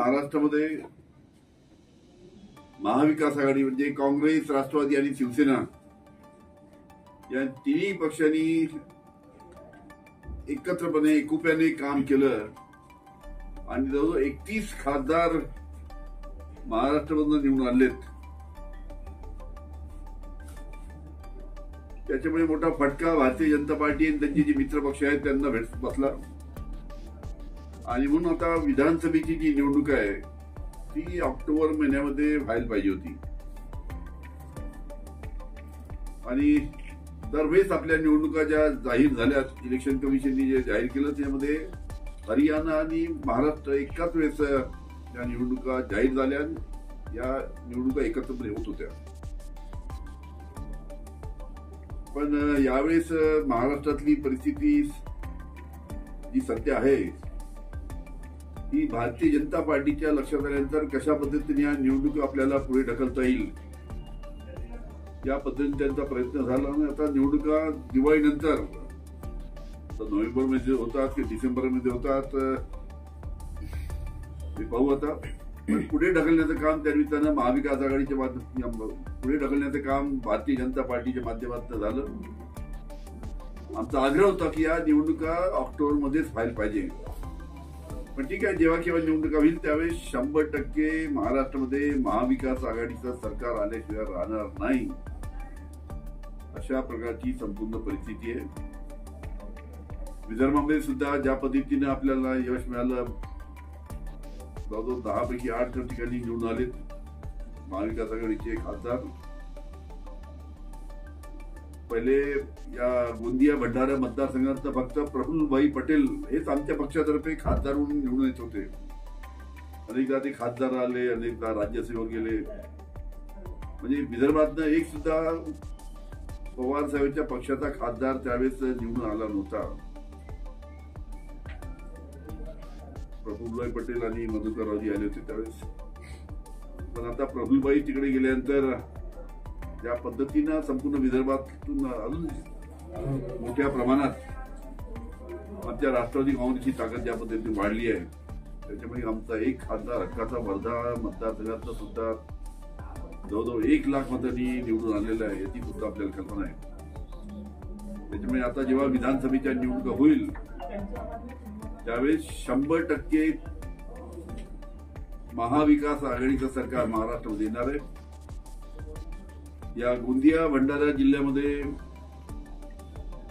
महाराष्ट्रामध्ये महाविकास आघाडी म्हणजे काँग्रेस, राष्ट्रवादी आणि शिवसेना या तिन्ही पक्षांनी एकत्रपणे एकोप्याने काम केलं आणि जवळजवळ 31 खासदार महाराष्ट्रामधून निवडून आणलेत. त्याच्यामुळे मोठा फटका भारतीय जनता पार्टी आणि त्यांचे जे मित्र पक्ष आहेत त्यांना बसला. आणि म्हणून आता विधानसभेची जी निवडणूक आहे ती ऑक्टोबर महिन्यामध्ये व्हायला पाहिजे होती. आणि दरवेळेस आपल्या निवडणुका ज्या जाहीर झाल्या, इलेक्शन कमिशनने जे जाहीर केलं त्यामध्ये हरियाणा आणि महाराष्ट्र एकाच वेळेस या निवडणुका जाहीर झाल्या. या निवडणुका एकत्रपणे होत होत्या. पण यावेळेस महाराष्ट्रातली परिस्थिती जी सध्या आहे ही भारतीय जनता पार्टीच्या लक्षात आल्यानंतर कशा पद्धतीने या निवडणुका आपल्याला पुढे ढकलता येईल या पद्धतीने त्यांचा प्रयत्न झाला. आणि आता निवडणुका दिवाळीनंतर नोव्हेंबर मध्ये होतात की डिसेंबर मध्ये होतात ते पाहू. आता पुढे ढकलण्याचं काम त्या निमित्तानं महाविकास आघाडीच्या पुढे ढकलण्याचं काम भारतीय जनता पार्टीच्या माध्यमातून झालं. आमचा आग्रह होता की या निवडणुका ऑक्टोबर मध्येच व्हायला पाहिजे. पण ठीक आहे, जेव्हा केव्हा निवडणुका होईल त्यावेळेस 100% महाराष्ट्रामध्ये महाविकास आघाडीचं सरकार आल्याशिवाय राहणार नाही अशा प्रकारची संपूर्ण परिस्थिती आहे. विदर्भामध्ये सुद्धा ज्या पद्धतीने आपल्याला यश मिळालं, जवळजवळ 10 पैकी 8 ठिकाणी निवडून आलेत महाविकास आघाडीचे खासदार. पहिले या गोंदिया भंडारा मतदारसंघात फक्त प्रफुल्लभाई पटेल हेच आमच्या पक्षातर्फे खासदार म्हणून निवडून येत होते. अनेकदा ते खासदार आले, अनेकदा राज्यसेवक गेले. म्हणजे विदर्भातनं एक सुद्धा पवार साहेबांच्या पक्षाचा खासदार त्यावेळेस निवडून आला नव्हता. प्रफुल्लभाई पटेल आणि मधुकररावजी आले होते त्यावेळेस. पण आता प्रफुल्लभाई तिकडे गेल्यानंतर ज्या पद्धतीनं संपूर्ण विदर्भातून अजून मोठ्या प्रमाणात आमच्या राष्ट्रवादी काँग्रेसची ताकद ज्या पद्धतीने वाढली आहे त्याच्यामुळे आमचा एक खासदार हक्काचा वर्धा मतदारसंघातलं सुद्धा जवळजवळ 1 लाख मतांनी निवडून आलेलं आहे याची सुद्धा आपल्याला कल्पना आहे. त्याच्यामुळे आता जेव्हा विधानसभेच्या निवडणुका होईल त्यावेळेस 100% महाविकास आघाडीचं सरकार महाराष्ट्रामध्ये येणार आहे. या गोंदिया भंडारा जिल्ह्यामध्ये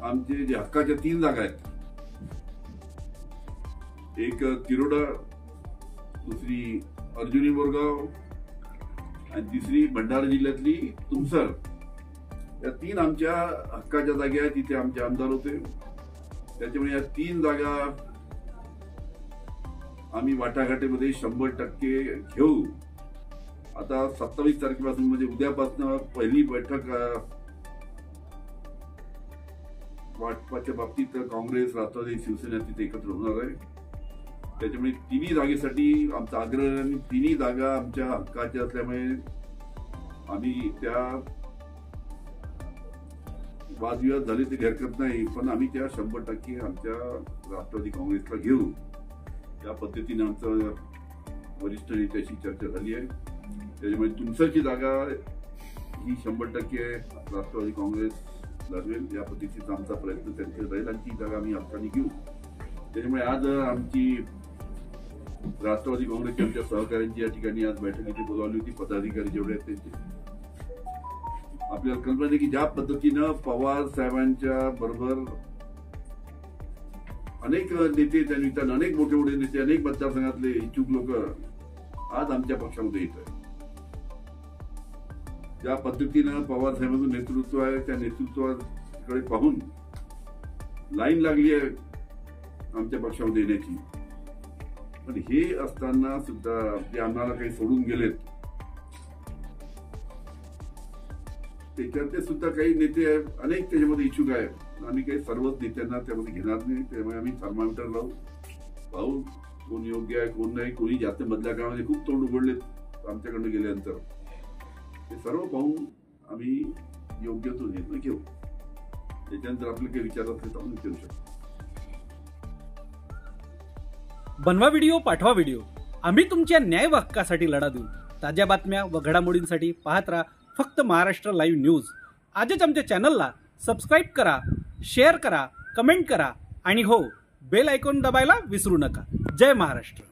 आमचे जे हक्काच्या 3 जागा आहेत, एक तिरोडा, दुसरी अर्जुनी बोरगाव आणि तिसरी भंडारा जिल्ह्यातली तुमसर, या 3 आमच्या हक्काच्या जागा आहेत. तिथे आमचे आमदार होते. त्याच्यामुळे या 3 जागा आम्ही वाटाघाटीमध्ये 100% घेऊ. आता 27 तारखेपासून म्हणजे उद्यापासून पहिली बैठक वाटपाच्या बाबतीत काँग्रेस, राष्ट्रवादी, शिवसेना तिथे एकत्र होणार आहे. त्याच्यामुळे 3 जागेसाठी आमचा आग्रह आणि 3 जागा आमच्या हक्काच्या असल्यामुळे आम्ही त्या वादविवाद झाले तरी हरकत नाही, पण आम्ही त्या 100% आमच्या राष्ट्रवादी काँग्रेसला घेऊ. या पद्धतीने आमचं वरिष्ठ नेत्याशी चर्चा झाली आहे. त्याच्यामुळे तुमसरची जागा ही 100% राष्ट्रवादी काँग्रेस लढवेल या पद्धतीचा आमचा प्रयत्न त्यांचे राहील आणि ती जागा आम्ही हक्काने घेऊ. त्याच्यामुळे आज आमची राष्ट्रवादी काँग्रेसच्या आमच्या सहकाऱ्यांची या ठिकाणी आज बैठक इथे बोलावली होती. पदाधिकारी जेवढे आहेत त्यांचे आपल्याला कल्पना आहे की ज्या पद्धतीनं पवार साहेबांच्या बरोबर अनेक नेते त्या निमित्तानं अनेक मोठे मोठे नेते अनेक मतदारसंघातले इच्छुक लोक आज आमच्या पक्षामध्ये येत आहेत. ज्या पद्धतीनं पवार साहेबांचं नेतृत्व आहे त्या नेतृत्वाकडे पाहून लाईन लागली आहे आमच्या पक्षामध्ये येण्याची. पण हे असताना सुद्धा जे आम्हाला काही सोडून गेलेत त्याच्यातले सुद्धा काही नेते अनेक त्याच्यामध्ये इच्छुक आहेत. आम्ही काही सर्वच नेत्यांना त्यामध्ये घेणार नाही. त्यामुळे आम्ही थर्मामीटर लावू, पाहू कोण योग्य आहे कोण नाही. कोणी जास्त मधल्या काळामध्ये खूप तोंड उघडलेत आमच्याकडनं गेल्यानंतर हे सर्व पाहून आम्ही योग्य तो निर्णय घेऊ. त्याच्यानंतर आपले काही विचार असले तर आपण विचारू शकतो. बनवा व्हिडिओ, पाठवा व्हिडिओ. आम्ही तुमच्या न्याय हक्कासाठी लढा देऊ। ताज्या बातम्या व घडामोडींसाठी पाहत राहा फक्त महाराष्ट्र लाईव्ह न्यूज। आजच आमच्या चॅनलला सबस्क्राईब करा, शेअर करा, कमेंट करा आणि हो, बेल आयकॉन दबायला विसरू नका। जय महाराष्ट्र।